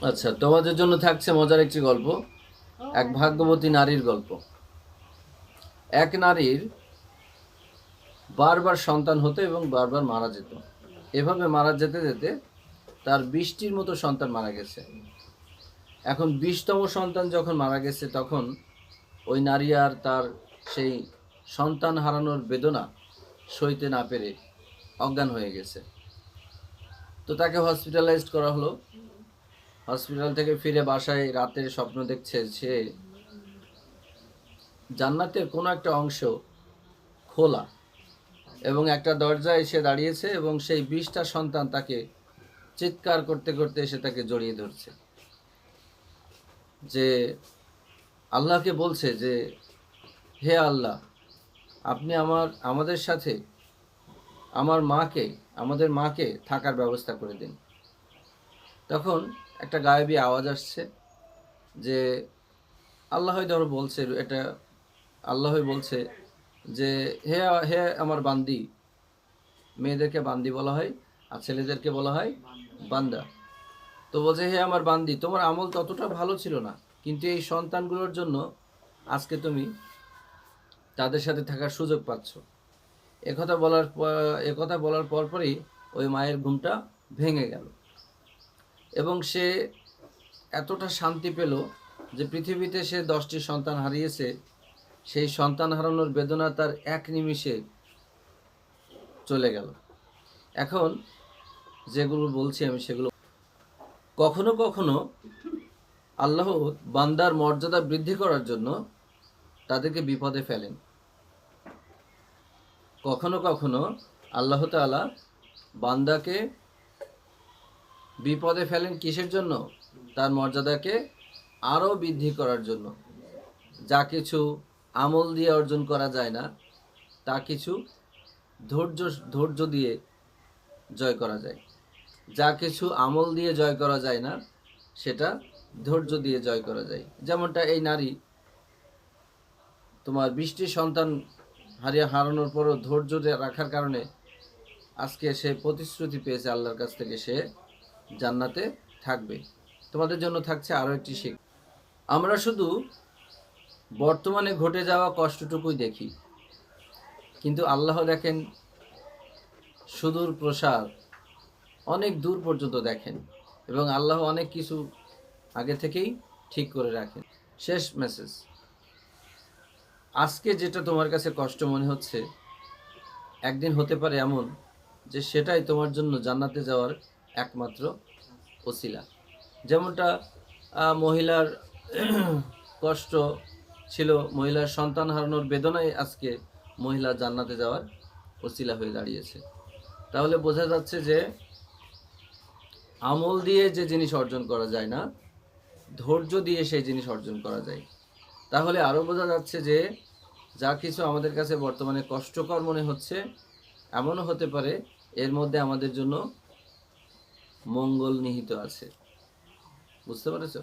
আচ্ছা, তোমাদের জন্য থাকছে মজার একটি গল্প, এক ভাগ্যবতী নারীর গল্প। এক নারীর বারবার সন্তান হতো এবং বারবার মারা যেত। এভাবে মারা যেতে যেতে তার 20টির মতো সন্তান মারা গেছে। এখন 20তম সন্তান যখন মারা গেছে, তখন ওই নারী আর তার সেই সন্তান হারানোর বেদনা সইতে না পেরে অজ্ঞান হয়ে গেছে। তো তাকে হসপিটালাইজড করা হলো। হসপিটাল থেকে ফিরে বাসায় রাতে স্বপ্ন দেখছে সে জান্নাতের কোনো একটা অংশ খোলা এবং একটা দরজায় এসে দাঁড়িয়েছে এবং সেই 20টা সন্তান তাকে চিৎকার করতে করতে এসে তাকে জড়িয়ে ধরছে, যে আল্লাহকে বলছে যে, হে আল্লাহ, আপনি আমাদের সাথে আমাদের মাকে থাকার ব্যবস্থা করে দিন। তখন একটা গায়েবী আওয়াজ আসছে যে আল্লাহই ধরো বলছে, এটা আল্লাহই বলছে যে, হে হে আমার বান্দি, মেয়েদেরকে বান্দি বলা হয় আর ছেলেদেরকে বলা হয় বান্দা। তো বলছে, হে আমার বান্দি, তোমার আমল ততটা ভালো ছিল না, কিন্তু এই সন্তানগুলোর জন্য আজকে তুমি তাদের সাথে থাকার সুযোগ পাচ্ছ। একথা বলার পরপরই ওই মায়ের ঘুমটা ভেঙে গেল এবং সে এতটা শান্তি পেল যে পৃথিবীতে সে 10টি সন্তান হারিয়েছে, সেই সন্তান হারানোর বেদনা তার এক নিমিষে চলে গেল। এখন যেগুলো বলছি আমি সেগুলো, কখনো কখনো আল্লাহ বান্দার মর্যাদা বৃদ্ধি করার জন্য তাদেরকে বিপদে ফেলেন। কখনো কখনো আল্লাহ তাআলা বান্দাকে বিপদে ফেলেন কিসের জন্য? তার মর্যাদাকে আরও বৃদ্ধি করার জন্য। যা কিছু আমল দিয়ে অর্জন করা যায় না, তা কিছু ধৈর্য দিয়ে জয় করা যায়। যা কিছু আমল দিয়ে জয় করা যায় না, সেটা ধৈর্য দিয়ে জয় করা যায়। যেমনটা এই নারী তোমার 20টি সন্তান হারানোর পরও ধৈর্য রাখার কারণে আজকে সে প্রতিশ্রুতি পেয়েছে আল্লাহর কাছ থেকে, সে জান্নাতে থাকবে। তোমাদের জন্য থাকছে আরও একটি শিক্ষা। আমরা শুধু বর্তমানে ঘটে যাওয়া কষ্টটুকুই দেখি, কিন্তু আল্লাহ দেখেন সুদূর প্রসার, অনেক দূর পর্যন্ত দেখেন, এবং আল্লাহ অনেক কিছু আগে থেকেই ঠিক করে রাখেন। শেষ মেসেজ, আজকে যেটা তোমার কাছে কষ্ট মনে হচ্ছে, একদিন হতে পারে এমন যে সেটাই তোমার জন্য জান্নাতে যাওয়ার একমাত্র ওসিলা। যেমনটা মহিলার কষ্ট ছিল, মহিলার সন্তান হারানোর বেদনায় আজকে মহিলা জান্নাতে যাওয়ার ওসিলা হয়ে দাঁড়িয়েছে। তাহলে বোঝা যাচ্ছে যে আমল দিয়ে যে জিনিস অর্জন করা যায় না, ধৈর্য দিয়ে সেই জিনিস অর্জন করা যায়। তাহলে আরও বোঝা যাচ্ছে যে যা কিছু আমাদের কাছে বর্তমানে কষ্টকর মনে হচ্ছে, এমনও হতে পারে এর মধ্যে আমাদের জন্য মঙ্গল নিহিত আছে। বুঝতে পেরেছো?